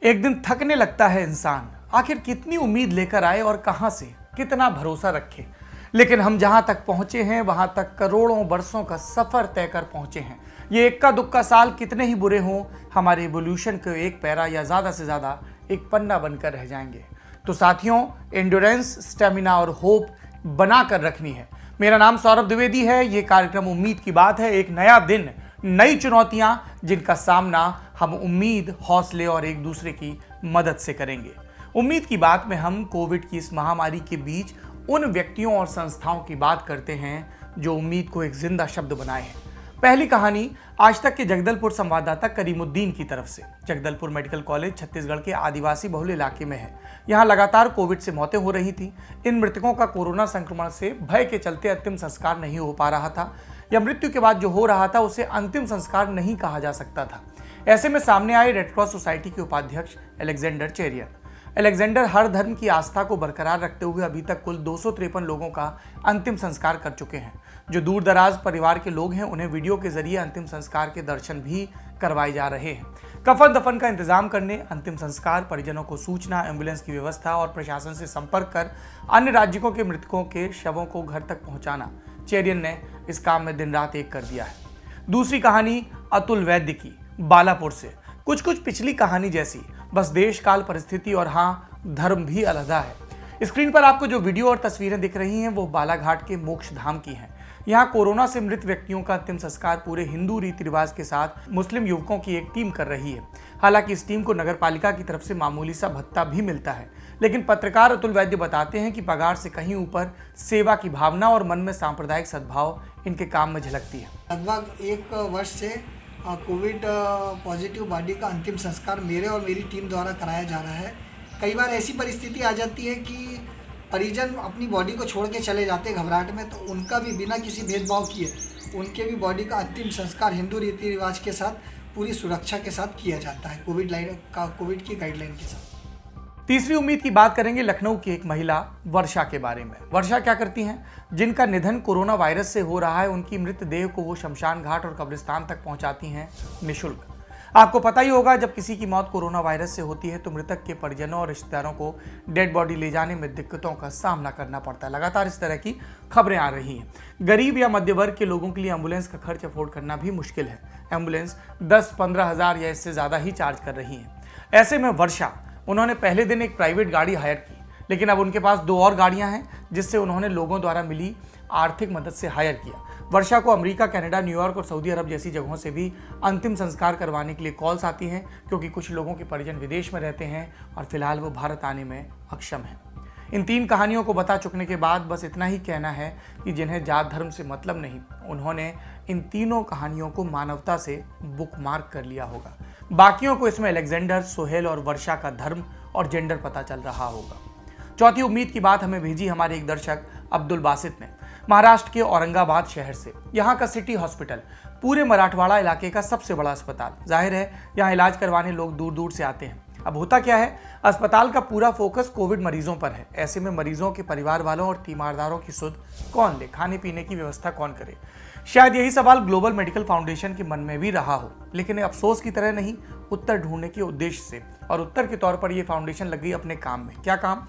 एक दिन थकने लगता है इंसान। आखिर कितनी उम्मीद लेकर आए और कहां से कितना भरोसा रखे। लेकिन हम जहां तक पहुंचे हैं वहां तक करोड़ों बरसों का सफर तय कर पहुंचे हैं। ये इक्का दुक्का साल कितने ही बुरे हों, हमारे इवोल्यूशन के एक पैरा या ज्यादा से ज्यादा एक पन्ना बनकर रह जाएंगे। तो साथियों, एंड्योरेंस, स्टेमिना और होप बना कर रखनी है। मेरा नाम सौरभ द्विवेदी है। ये कार्यक्रम उम्मीद की बात है। एक नया दिन, नई चुनौतियां, जिनका सामना हम उम्मीद, हौसले और एक दूसरे की मदद से करेंगे। उम्मीद की बात में हम कोविड की इस महामारी के बीच उन व्यक्तियों और संस्थाओं की बात करते हैं जो उम्मीद को एक जिंदा शब्द बनाए हैं। पहली कहानी आज तक के जगदलपुर संवाददाता करीमुद्दीन की तरफ से। जगदलपुर मेडिकल कॉलेज छत्तीसगढ़ के आदिवासी बहुल इलाके में है। यहाँ लगातार कोविड से मौतें हो रही थी। इन मृतकों का कोरोना संक्रमण से भय के चलते अंतिम संस्कार नहीं हो पा रहा था, या मृत्यु के बाद जो हो रहा था उसे अंतिम संस्कार नहीं कहा जा सकता था। ऐसे में सामने आए रेड क्रॉस सोसाइटी के उपाध्यक्ष अलेक्जेंडर चेरियन। अलेक्जेंडर हर धर्म की आस्था को बरकरार रखते हुए अभी तक कुल 253 लोगों का अंतिम संस्कार कर चुके हैं। जो दूर दराज परिवार के लोग हैं उन्हें वीडियो के जरिए अंतिम संस्कार के दर्शन भी करवाए जा रहे हैं। कफन दफन का इंतजाम करने, अंतिम संस्कार, परिजनों को सूचना, एम्बुलेंस की व्यवस्था और प्रशासन से संपर्क कर अन्य राज्यों के मृतकों के शवों को घर तक पहुंचाना, चेरियन ने इस काम में दिन रात एक कर दिया है। दूसरी कहानी अतुल वैद्य की, बालापुर से। कुछ पिछली कहानी जैसी, बस देश काल परिस्थिति और हाँ, धर्म भी अलग है। स्क्रीन पर आपको जो वीडियो और तस्वीरें दिख रही हैं वो बालाघाट के मोक्ष धाम की हैं। यहाँ कोरोना से मृत व्यक्तियों का अंतिम संस्कार पूरे हिंदू रीति रिवाज के साथ मुस्लिम युवकों की एक टीम कर रही है। हालांकि इस टीम को नगर पालिका की तरफ से मामूली सा भत्ता भी मिलता है, लेकिन पत्रकार अतुल वैद्य बताते हैं कि पगार से कहीं ऊपर सेवा की भावना और मन में सांप्रदायिक सद्भाव इनके काम में झलकती है। लगभग एक वर्ष से कोविड पॉजिटिव बॉडी का अंतिम संस्कार मेरे और मेरी टीम द्वारा कराया जा रहा है। कई बार ऐसी परिस्थिति आ जाती है कि परिजन अपनी बॉडी को छोड़ के चले जाते हैं घबराहट में, तो उनका भी बिना किसी भेदभाव किए उनके भी बॉडी का अंतिम संस्कार हिंदू रीति रिवाज के साथ पूरी सुरक्षा के साथ किया जाता है, कोविड की गाइडलाइन के साथ। तीसरी उम्मीद की बात करेंगे लखनऊ की एक महिला वर्षा के बारे में। वर्षा क्या करती हैं? जिनका निधन कोरोना वायरस से हो रहा है, उनकी मृतदेह को वो शमशान घाट और कब्रिस्तान तक पहुंचाती हैं निःशुल्क। आपको पता ही होगा, जब किसी की मौत कोरोना वायरस से होती है तो मृतक के परिजनों और रिश्तेदारों को डेड बॉडी ले जाने में दिक्कतों का सामना करना पड़ता है। लगातार इस तरह की खबरें आ रही हैं। गरीब या मध्य वर्ग के लोगों के लिए एम्बुलेंस का खर्च अफोर्ड करना भी मुश्किल है। एम्बुलेंस 10-15 हज़ार या इससे ज़्यादा ही चार्ज कर रही है। ऐसे में वर्षा, उन्होंने पहले दिन एक प्राइवेट गाड़ी हायर की, लेकिन अब उनके पास 2 और गाड़ियां हैं जिससे उन्होंने लोगों द्वारा मिली आर्थिक मदद से हायर किया। वर्षा को अमेरिका, कनाडा, न्यूयॉर्क और सऊदी अरब जैसी जगहों से भी अंतिम संस्कार करवाने के लिए कॉल्स आती हैं, क्योंकि कुछ लोगों के परिजन विदेश में रहते हैं और फिलहाल वो भारत आने में अक्षम हैं। इन 3 कहानियों को बता चुकने के बाद बस इतना ही कहना है कि जिन्हें जात धर्म से मतलब नहीं, उन्होंने इन तीनों कहानियों को मानवता से बुकमार्क कर लिया होगा। बाकियों को इसमें अलेक्जेंडर, सोहेल और वर्षा का धर्म और जेंडर पता चल रहा होगा। चौथी उम्मीद की बात हमें भेजी हमारे एक दर्शक अब्दुल बासित ने, महाराष्ट्र के औरंगाबाद शहर से। यहाँ का सिटी हॉस्पिटल पूरे मराठवाड़ा इलाके का सबसे बड़ा अस्पताल। जाहिर है यहाँ इलाज करवाने लोग दूर दूर से आते हैं। अब होता क्या है, अस्पताल का पूरा फोकस कोविड मरीजों पर है। ऐसे में मरीजों के परिवार वालों और तीमारदारों की सुध कौन ले, खाने पीने की व्यवस्था कौन करे? शायद यही सवाल ग्लोबल मेडिकल फाउंडेशन के मन में भी रहा हो, लेकिन अफसोस की तरह नहीं, उत्तर ढूंढने के उद्देश्य से। और उत्तर के तौर पर यह फाउंडेशन लग गई अपने काम में। क्या काम?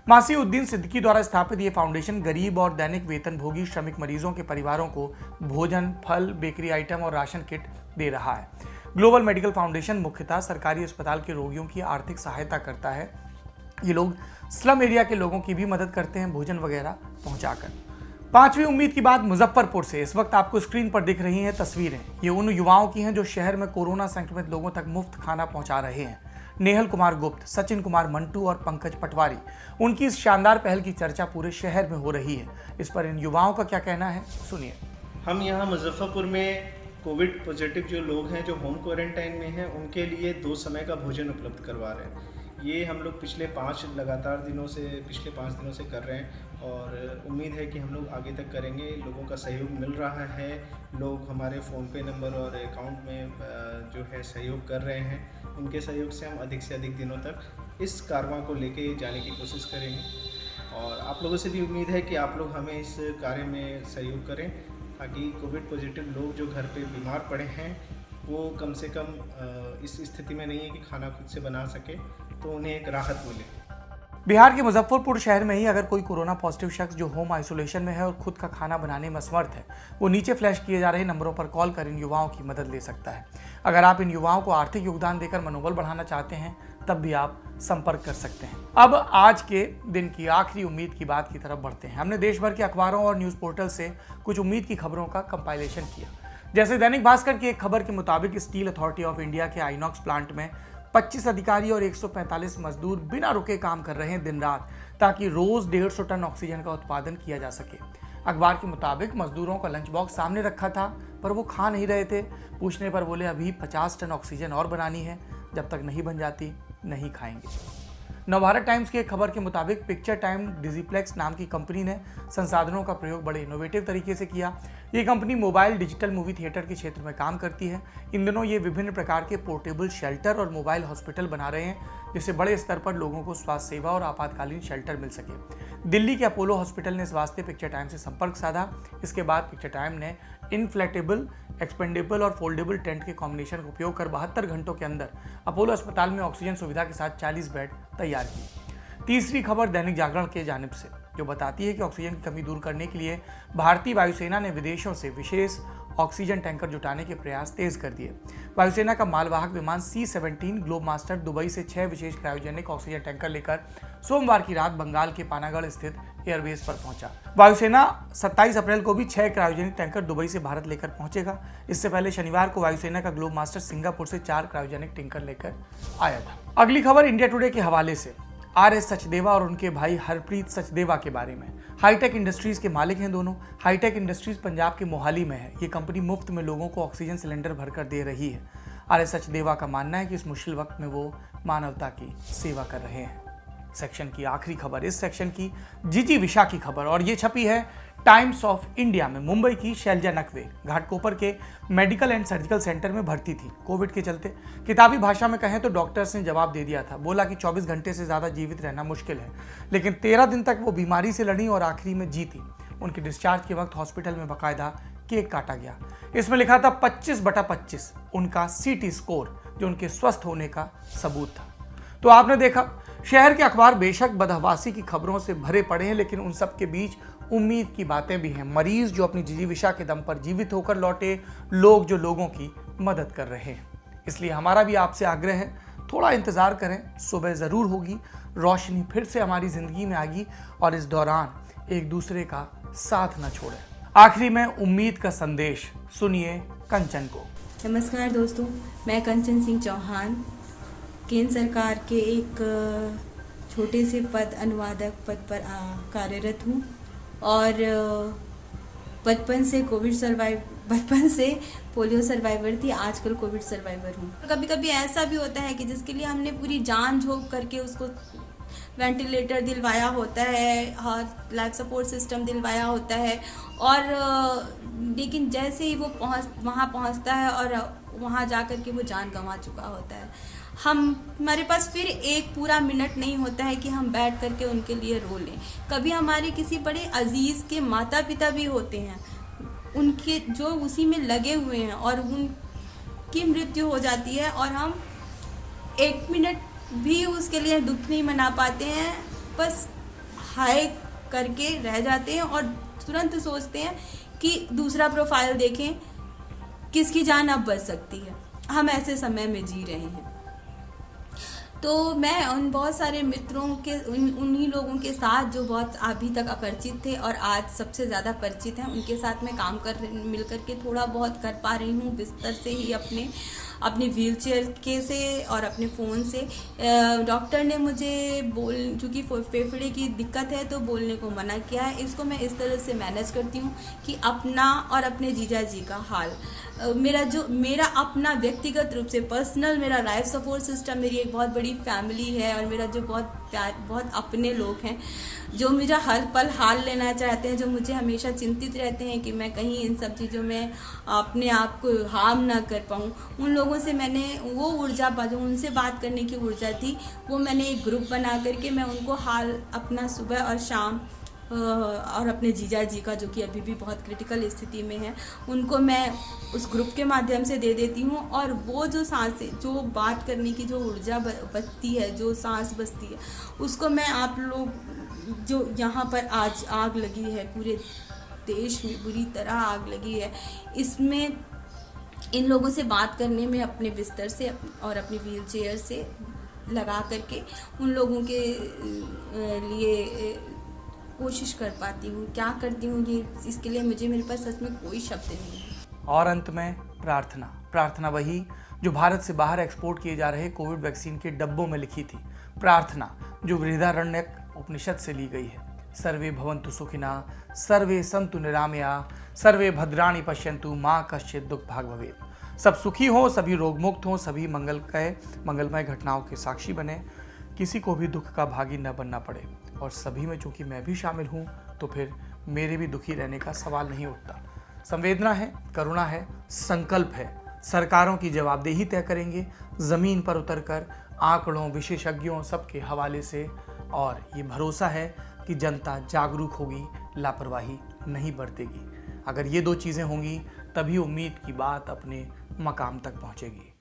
मासीउद्दीन सिद्दीकी द्वारा स्थापित ये फाउंडेशन गरीब और दैनिक वेतनभोगी श्रमिक मरीजों के परिवारों को भोजन, फल, बेकरी आइटम और राशन किट दे रहा है। ग्लोबल मेडिकल फाउंडेशन मुख्यतः सरकारी अस्पताल के रोगियों की आर्थिक सहायता करता है। ये लोग स्लम एरिया के लोगों की भी मदद करते हैं, भोजन वगैरह पहुंचाकर। पांचवी उम्मीद की बात मुजफ्फरपुर से। इस वक्त आपको स्क्रीन पर दिख रही हैं तस्वीरें। ये उन युवाओं की हैं जो शहर में कोरोना संक्रमित लोगों तक मुफ्त खाना पहुंचा रहे हैं। नेहल कुमार गुप्त, सचिन कुमार मंटू और पंकज पटवारी, उनकी इस शानदार पहल की चर्चा पूरे शहर में हो रही है। इस पर इन युवाओं का क्या कहना है, सुनिए। हम यहाँ मुजफ्फरपुर में कोविड पॉजिटिव जो लोग हैं जो होम क्वारंटाइन में हैं उनके लिए 2 समय का भोजन उपलब्ध करवा रहे हैं। ये हम लोग पिछले 5 दिनों से कर रहे हैं और उम्मीद है कि हम लोग आगे तक करेंगे। लोगों का सहयोग मिल रहा है। लोग हमारे फ़ोनपे नंबर और अकाउंट में जो है सहयोग कर रहे हैं। उनके सहयोग से हम अधिक से अधिक दिनों तक इस कारवां को लेके जाने की कोशिश करेंगे और आप लोगों से भी उम्मीद है कि आप लोग हमें इस कार्य में सहयोग करें, ताकि कोविड पॉजिटिव लोग जो घर पे बीमार पड़े हैं वो कम से कम इस स्थिति में नहीं है कि खाना खुद से बना सके, तो उन्हें एक राहत मिले। बिहार के मुजफ्फरपुर शहर में ही अगर कोई कोरोना पॉजिटिव शख्स जो होम आइसोलेशन में है और खुद का खाना बनाने में असमर्थ है, वो नीचे फ्लैश किए जा रहे नंबरों पर कॉल कर इन युवाओं की मदद ले सकता है। अगर आप इन युवाओं को आर्थिक योगदान देकर मनोबल बढ़ाना चाहते हैं, तब भी आप संपर्क कर सकते हैं। अब आज के दिन की आखिरी उम्मीद की बात की तरफ बढ़ते हैं। हमने देश भर के अखबारों और न्यूज़ पोर्टल से कुछ उम्मीद की खबरों का कंपाइलेशन किया। जैसे दैनिक भास्कर की एक खबर के मुताबिक स्टील अथॉरिटी ऑफ इंडिया के आइनॉक्स प्लांट में 25 अधिकारी और 145 मजदूर बिना रुके काम कर रहे हैं दिन रात, ताकि रोज 150 टन ऑक्सीजन का उत्पादन किया जा सके। अखबार के मुताबिक मजदूरों का लंच बॉक्स सामने रखा था, पर वो खा नहीं रहे थे। पूछने पर बोले अभी 50 टन ऑक्सीजन और बनानी है, जब तक नहीं बन जाती नहीं खाएंगे। नवभारत टाइम्स की एक खबर के मुताबिक पिक्चर टाइम डिजिप्लेक्स नाम की कंपनी ने संसाधनों का प्रयोग बड़े इनोवेटिव तरीके से किया। ये company mobile digital movie theatre के क्षेत्र में काम करती है। इन दिनों ये विभिन्न प्रकार के पोर्टेबल शेल्टर और मोबाइल हॉस्पिटल बना रहे हैं, जिससे बड़े स्तर पर लोगों को स्वास्थ्य सेवा और आपातकालीन शेल्टर मिल सके। दिल्ली के अपोलो हॉस्पिटल ने इस वास्ते पिक्चर टाइम से संपर्क साधा। इसके बाद पिक्चर टाइम ने इनफ्लेटेबल, एक्सपेंडेबल और फोल्डेबल टेंट के कॉम्बिनेशन का उपयोग कर 72 घंटों के अंदर अपोलो अस्पताल में ऑक्सीजन सुविधा के साथ 40 बेड तैयार की। तीसरी खबर दैनिक जागरण के जानिब से, जो बताती है कि ऑक्सीजन की कमी दूर करने के लिए भारतीय वायुसेना ने विदेशों से विशेष ऑक्सीजन टैंकर जुटाने के प्रयास तेज कर दिए। वायुसेना का मालवाहक विमान C-17 ग्लोब मास्टर दुबई से 6 विशेष क्रायोजेनिक ऑक्सीजन टैंकर लेकर सोमवार की रात बंगाल के पानागढ़ स्थित एयरबेस पर पहुंचा। वायुसेना 27 अप्रैल को भी 6 क्रायोजेनिक टैंकर दुबई से भारत लेकर पहुंचेगा। इससे पहले शनिवार को वायुसेना का ग्लोब मास्टर सिंगापुर से 4 क्रायोजेनिक टैंकर लेकर आया था। अगली खबर इंडिया टुडे के हवाले से RS सचदेवा और उनके भाई हरप्रीत सचदेवा के बारे में। हाईटेक इंडस्ट्रीज के मालिक हैं दोनों। हाईटेक इंडस्ट्रीज पंजाब के मोहाली में है। ये कंपनी मुफ्त में लोगों को ऑक्सीजन सिलेंडर भरकर दे रही है। RS सचदेवा का मानना है कि इस मुश्किल वक्त में वो मानवता की सेवा कर रहे हैं। सेक्शन की आखिरी खबर, इस सेक्शन की जिजीविषा की खबर, और ये छपी है टाइम्स ऑफ इंडिया में। मुंबई की शैलजा नकवे घाटकोपर के मेडिकल एंड सर्जिकल सेंटर में भर्ती थी। कोविड के चलते किताबी भाषा में कहें तो डॉक्टर्स ने जवाब दे दिया था। बोला कि 24 घंटे से ज़्यादा जीवित रहना मुश्किल है, लेकिन 13 दिन तक वो बीमारी से लड़ी और आखिरी में जीती। उनके डिस्चार्ज के वक्त हॉस्पिटल में बाकायदा केक काटा गया। इसमें लिखा था 25/25 उनका CT स्कोर, जो उनके स्वस्थ होने का सबूत था। तो आपने देखा, शहर के अखबार बेशक बदहवासी की खबरों से भरे पड़े हैं, लेकिन उन सब के बीच उम्मीद की बातें भी हैं। मरीज जो अपनी जिजीविषा के दम पर जीवित होकर लौटे, लोग जो लोगों की मदद कर रहे हैं। इसलिए हमारा भी आपसे आग्रह है, थोड़ा इंतज़ार करें, सुबह ज़रूर होगी, रोशनी फिर से हमारी ज़िंदगी में आएगी, और इस दौरान एक दूसरे का साथ न छोड़ें। आखिरी में उम्मीद का संदेश सुनिए कंचन को। नमस्कार दोस्तों, मैं कंचन सिंह चौहान केंद्र सरकार के एक छोटे से पद अनुवादक पद पर कार्यरत हूँ, और बचपन से पोलियो सर्वाइवर थी, आजकल कोविड सर्वाइवर हूँ। कभी कभी ऐसा भी होता है कि जिसके लिए हमने पूरी जान झोंक करके उसको वेंटिलेटर दिलवाया होता है, लाइफ सपोर्ट सिस्टम दिलवाया होता है, और लेकिन जैसे ही वो वहाँ पहुँचता है और वहाँ जा कर के वो जान गंवा चुका होता है, हमारे पास फिर एक पूरा मिनट नहीं होता है कि हम बैठ करके उनके लिए रो लें। कभी हमारे किसी बड़े अजीज़ के माता पिता भी होते हैं, उनके जो उसी में लगे हुए हैं, और उनकी मृत्यु हो जाती है, और हम एक मिनट भी उसके लिए दुख नहीं मना पाते हैं, बस हाय करके रह जाते हैं और तुरंत सोचते हैं कि दूसरा प्रोफाइल देखें, किसकी जान अब बच सकती है। हम ऐसे समय में जी रहे हैं। तो मैं उन बहुत सारे मित्रों के उन्हीं लोगों के साथ जो बहुत अभी तक अपरिचित थे और आज सबसे ज़्यादा परिचित हैं, उनके साथ मैं काम मिल कर के थोड़ा बहुत कर पा रही हूँ, बिस्तर से ही अपने व्हीलचेयर के से और अपने फ़ोन से। डॉक्टर ने मुझे चूँकि फेफड़े की दिक्कत है तो बोलने को मना किया है। इसको मैं इस तरह से मैनेज करती हूँ कि अपना और अपने जीजा जी का हाल, मेरा अपना व्यक्तिगत रूप से पर्सनल मेरा लाइफ सपोर्ट सिस्टम, मेरी एक बहुत बड़ी फैमिली है, और मेरा जो बहुत अपने लोग हैं जो मेरा हर पल हाल लेना चाहते हैं, जो मुझे हमेशा चिंतित रहते हैं कि मैं कहीं इन सब चीज़ों में अपने आप को हार्म ना कर पाऊँ। उन लोगों से मैंने वो ऊर्जा जो उनसे बात करने की ऊर्जा थी, वो मैंने एक ग्रुप बना करके मैं उनको हाल अपना सुबह और शाम और अपने जीजा जी का जो कि अभी भी बहुत क्रिटिकल स्थिति में है, उनको मैं उस ग्रुप के माध्यम से दे देती हूँ। और वो जो सांसें, जो बात करने की जो ऊर्जा बचती है, जो सांस बचती है, उसको मैं आप लोग जो यहाँ पर आज आग लगी है, पूरे देश में बुरी तरह आग लगी है, इसमें इन लोगों से बात करने में अपने बिस्तर से और अपनी व्हील चेयर से लगा करके उन लोगों के लिए कोशिश कर पाती हूँ। क्या करती हूँ ये, इसके लिए मेरे पास सच में कोई शब्द नहीं है। और अंत में प्रार्थना वही जो भारत से बाहर एक्सपोर्ट किए जा रहे कोविड वैक्सीन के डब्बों में लिखी थी। प्रार्थना जो बृहदारण्यक उपनिषद से ली गई है। सर्वे भवन्तु सुखिनः, सर्वे सन्तु निरामया, सर्वे भद्राणि पश्यन्तु, माँ कश्चित् दुख भाग भवेत्। सब सुखी हो, सभी रोग मुक्त हो, सभी मंगलमय घटनाओं के साक्षी बने, किसी को भी दुख का भागी न बनना पड़े। और सभी में चूंकि मैं भी शामिल हूँ तो फिर मेरे भी दुखी रहने का सवाल नहीं उठता। संवेदना है, करुणा है, संकल्प है। सरकारों की जवाबदेही तय करेंगे, ज़मीन पर उतरकर आंकड़ों, विशेषज्ञों सबके हवाले से। और ये भरोसा है कि जनता जागरूक होगी, लापरवाही नहीं बरतेगी। अगर ये दो चीज़ें होंगी तभी उम्मीद की बात अपने मकाम तक पहुँचेगी।